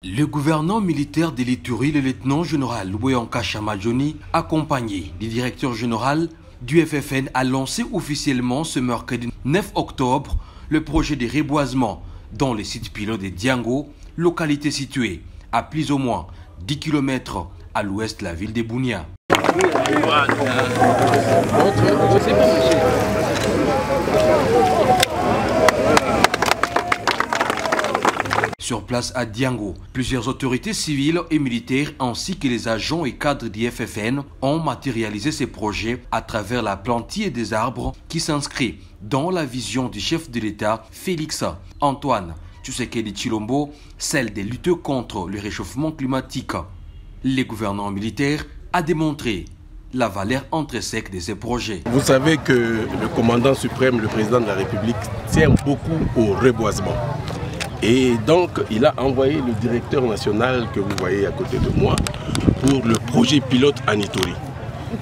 Le gouverneur militaire de l'Ituri, le lieutenant-général Louéanka Chamadjoni, accompagné du directeur général du FFN, a lancé officiellement ce mercredi 9 octobre le projet de reboisement dans le site pilote de Diango, localité située à plus ou moins 10 km à l'ouest de la ville de Bunia. Sur place à Diango, plusieurs autorités civiles et militaires ainsi que les agents et cadres du FFN ont matérialisé ces projets à travers la plantille des arbres qui s'inscrit dans la vision du chef de l'État Félix Antoine Tshisekedi Tshilombo, celle de lutter contre le réchauffement climatique. Le gouvernement militaire a démontré la valeur intrinsèque de ces projets. Vous savez que le commandant suprême, le président de la République, tient beaucoup au reboisement. Et donc, il a envoyé le directeur national que vous voyez à côté de moi pour le projet pilote en Ituri.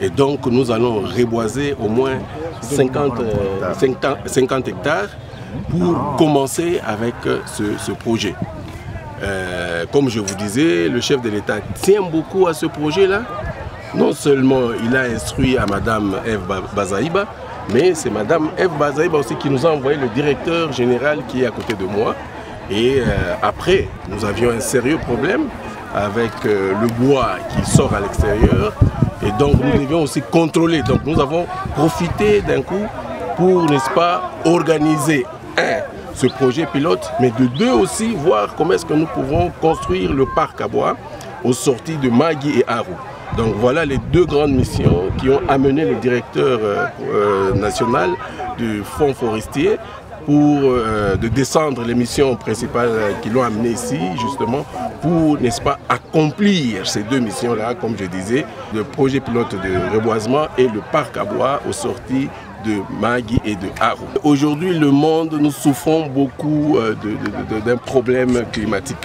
Et donc, nous allons reboiser au moins 50 hectares pour commencer avec ce projet. Comme je vous disais, le chef de l'État tient beaucoup à ce projet-là. Non seulement il a instruit à Madame Eve Bazaïba, mais c'est Madame Eve Bazaïba aussi qui nous a envoyé le directeur général qui est à côté de moi. Et après, nous avions un sérieux problème avec le bois qui sort à l'extérieur. Et donc, nous devions aussi contrôler. Donc, nous avons profité d'un coup pour, n'est-ce pas, organiser ce projet pilote, mais de deux aussi, voir comment est-ce que nous pouvons construire le parc à bois aux sorties de Magui et Aru. Donc, voilà les deux grandes missions qui ont amené le directeur national du Fonds forestier pour de descendre les missions principales qui l'ont amené ici, justement, pour, n'est-ce pas, accomplir ces deux missions-là, comme je disais, le projet pilote de reboisement et le parc à bois aux sorties de Magui et de Aru. Aujourd'hui, le monde, nous souffrons beaucoup d'un problème climatique.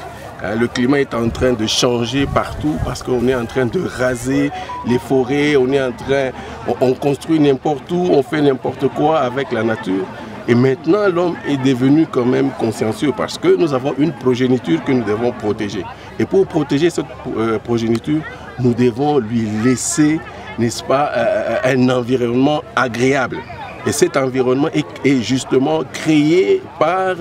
Le climat est en train de changer partout parce qu'on est en train de raser les forêts, on construit n'importe où, on fait n'importe quoi avec la nature. Et maintenant, l'homme est devenu quand même consciencieux parce que nous avons une progéniture que nous devons protéger. Et pour protéger cette progéniture, nous devons lui laisser, n'est-ce pas, un environnement agréable. Et cet environnement est justement créé par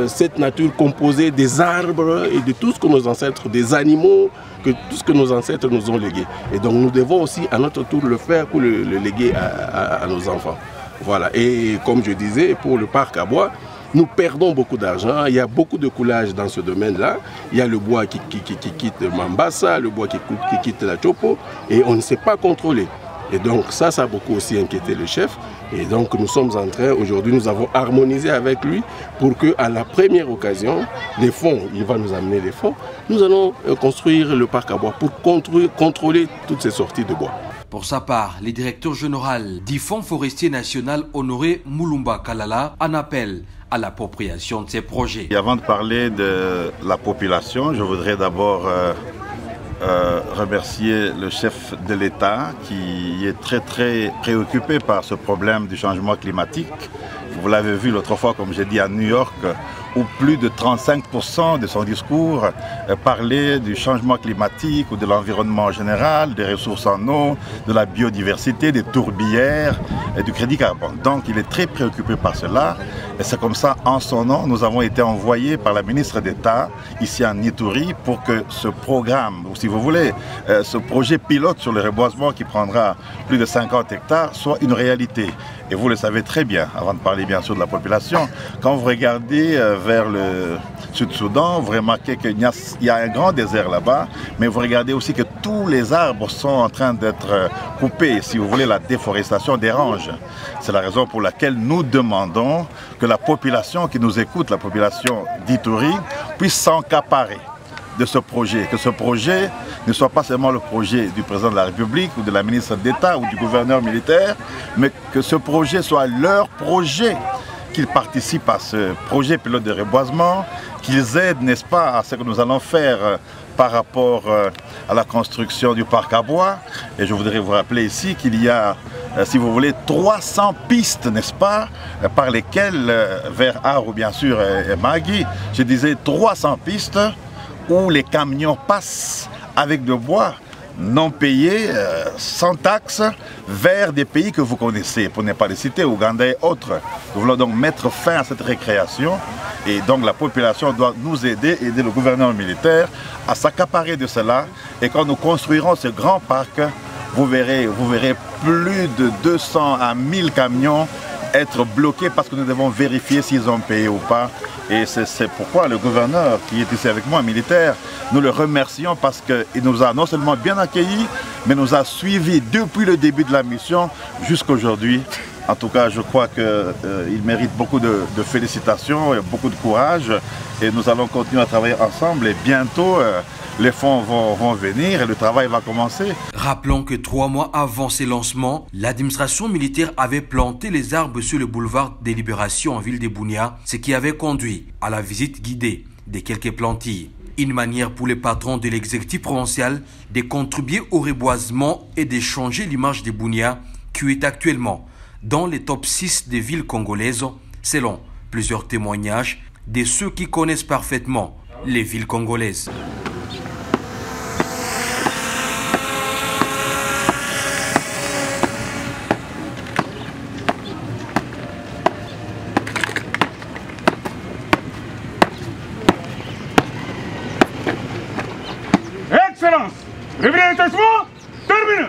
cette nature composée des arbres et de tout ce que nos ancêtres, des animaux, tout ce que nos ancêtres nous ont légué. Et donc nous devons aussi à notre tour le faire pour le léguer à nos enfants. Voilà, et comme je disais, pour le parc à bois, nous perdons beaucoup d'argent. Il y a beaucoup de coulage dans ce domaine-là. Il y a le bois qui quitte Mambasa, le bois qui quitte la Chopo, et on ne sait pas contrôler. Et donc ça a beaucoup aussi inquiété le chef. Et donc nous sommes en train, aujourd'hui nous avons harmonisé avec lui pour qu'à la première occasion, les fonds, il va nous amener les fonds, nous allons construire le parc à bois pour contrôler toutes ces sorties de bois. Pour sa part, le directeur général du Fonds forestier national Honoré Moulumba Kalala en appelle à l'appropriation de ces projets. Et avant de parler de la population, je voudrais d'abord remercier le chef de l'État qui est très préoccupé par ce problème du changement climatique. Vous l'avez vu l'autre fois, comme j'ai dit, à New York, où plus de 35% de son discours parlait du changement climatique ou de l'environnement général, des ressources en eau, de la biodiversité, des tourbières et du crédit carbone. Donc il est très préoccupé par cela et c'est comme ça, en son nom, nous avons été envoyés par la ministre d'État ici en Ituri pour que ce programme, ou si vous voulez, ce projet pilote sur le reboisement qui prendra plus de 50 hectares soit une réalité. Et vous le savez très bien, avant de parler bien sûr de la population, quand vous regardez vers le Sud-Soudan, vous remarquez qu'il y a un grand désert là-bas, mais vous regardez aussi que tous les arbres sont en train d'être coupés. Si vous voulez, la déforestation dérange. C'est la raison pour laquelle nous demandons que la population qui nous écoute, la population d'Ituri, puisse s'encaparer de ce projet, que ce projet ne soit pas seulement le projet du président de la République ou de la ministre d'État ou du gouverneur militaire, mais que ce projet soit leur projet, qu'ils participent à ce projet pilote de reboisement, qu'ils aident, n'est-ce pas, à ce que nous allons faire par rapport à la construction du parc à bois. Et je voudrais vous rappeler ici qu'il y a, si vous voulez, 300 pistes, n'est-ce pas, par lesquelles, vers Aru bien sûr et Magui, je disais 300 pistes où les camions passent avec de bois non payés, sans taxes, vers des pays que vous connaissez, pour ne pas les citer, Ouganda et autres. Nous voulons donc mettre fin à cette récréation et donc la population doit nous aider le gouvernement militaire à s'accaparer de cela. Et quand nous construirons ce grand parc, vous verrez plus de 200 à 1000 camions être bloqués parce que nous devons vérifier s'ils ont payé ou pas. Et c'est pourquoi le gouverneur qui est ici avec moi, militaire, nous le remercions parce qu'il nous a non seulement bien accueillis, mais nous a suivis depuis le début de la mission jusqu'à aujourd'hui. En tout cas, je crois qu'il mérite beaucoup de félicitations et beaucoup de courage. Et nous allons continuer à travailler ensemble et bientôt, les fonds vont venir et le travail va commencer. Rappelons que 3 mois avant ces lancements, l'administration militaire avait planté les arbres sur le boulevard des Libérations en ville de Bunia, ce qui avait conduit à la visite guidée de quelques plantilles. Une manière pour les patrons de l'exécutif provincial de contribuer au reboisement et de changer l'image de Bunia, qui est actuellement dans les top 6 des villes congolaises, selon plusieurs témoignages de ceux qui connaissent parfaitement les villes congolaises. Excellence, réveillez-vous, terminé.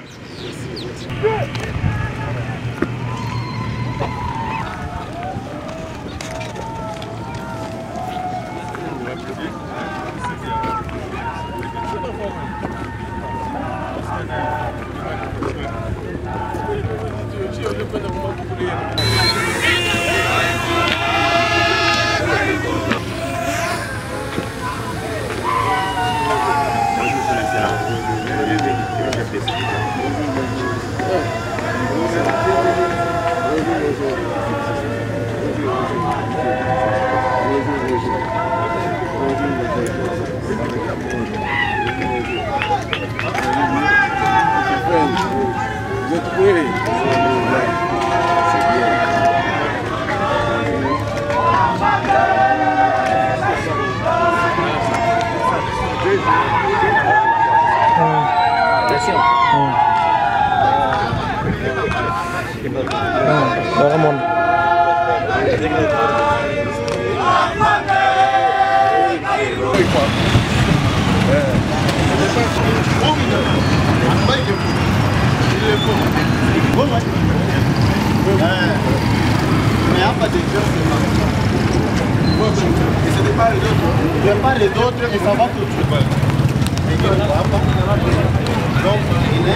Les autres et ça va tout de suite. Donc, il est la